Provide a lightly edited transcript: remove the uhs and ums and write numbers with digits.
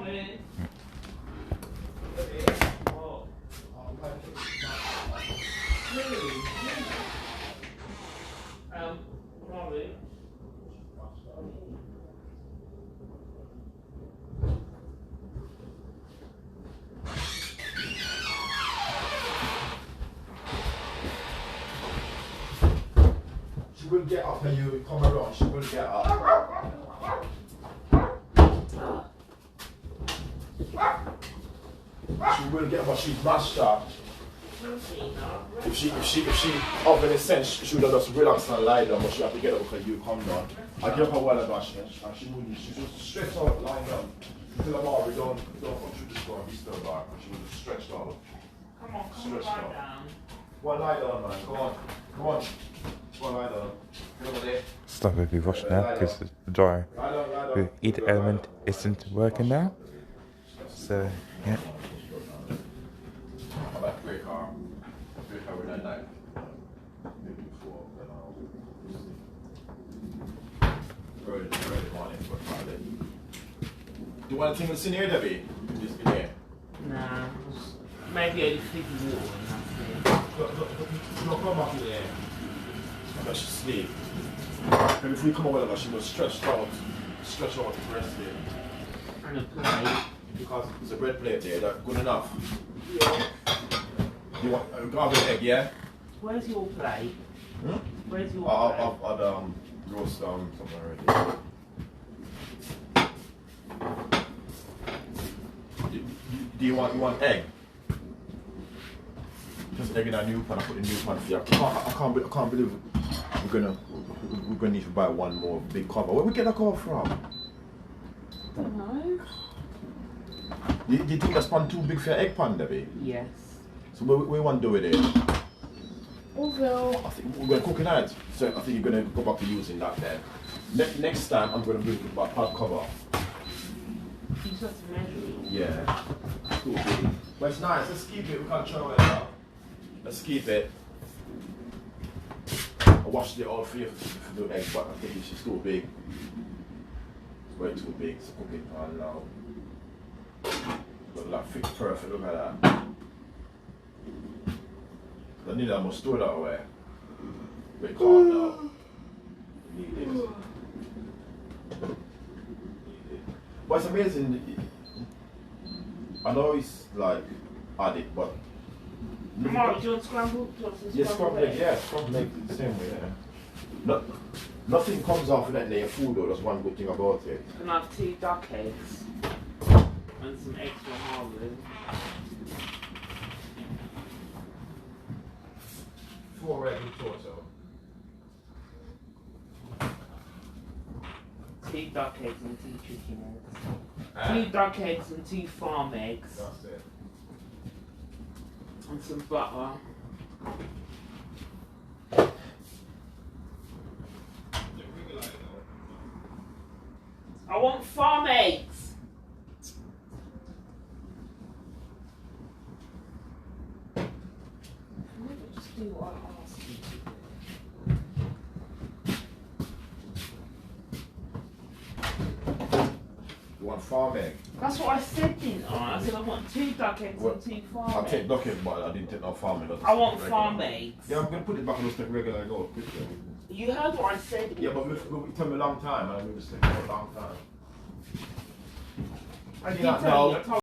She will get up when you come around, she will get up. She will get up, but she's mashed up. If she up in a sense, she would have just relaxed and lie down, but she have to get up because you come down. I give her a while ago and she wouldn't, she just stretched out lying down. Until I'm already done, don't come through this door and be still back, but she was just stretched out. Come on, lie down. Go on, lie down, man, go on. Go on. Go on, lie down. Get over there. Stuff will be washed now because the dryer with either element isn't working now. So, yeah. I like break her with that knife. Maybe before, then early morning for Friday. Do you want to take this in here, Debbie? Just in here. Nah, maybe only 50 water and that's it. No, come back in here. I bet she's asleep. Maybe if we come over there, she will stretch out the breast here. And a plate. Because there's a bread plate there, that's good enough. Yeah. You want grab an egg, yeah? Where's your plate? Hmm? Where's your I'd plate? roast something already. Do you want egg? Just egg in a new pan. I put the new pan for you. I can't believe we're gonna need to buy one more big cover. Where we get that cover from? I don't know. Do you think that's pan too big for your egg pan, Debbie? Yes. So what we want to do with it? Although I think we're going to cook it out. So I think you're going to go back to using that then. Next time I'm going to bring my pad cover. you just measure it. Yeah. Cool. But it's nice. Let's keep it. We can't throw it out. Let's keep it. I washed it all for you for the egg, but I think it's just too big. It's way too big. It's a cooking pan now. Look like fit perfect. Look at that. I need that much store that away. Wait, calm down. Need this. But it's amazing. I know it's like added, but. Come on, do you want scrambled? Yeah, scrambled egg, yeah, scrambled egg the same way, yeah. Nothing comes off of that in your food though, that's one good thing about it. Can I have 2 duck eggs? And some eggs from Harvard. 4 eggs in total. 2 duck eggs and 2 chicken eggs. 2 duck eggs and 2 farm eggs. That's it. And some butter. I want farm eggs. Just do what I asked you to do. You want farm egg? That's what I said, didn't I? I said I want 2 duck eggs and 2 farm eggs. I'll take duck egg, but I didn't take no farm egg. I want farm eggs. Yeah, I'm going to put it back on the stick regular and go. You heard what I said. Yeah, but it took me a long time, and I moved the stick for a long time. I did tell you.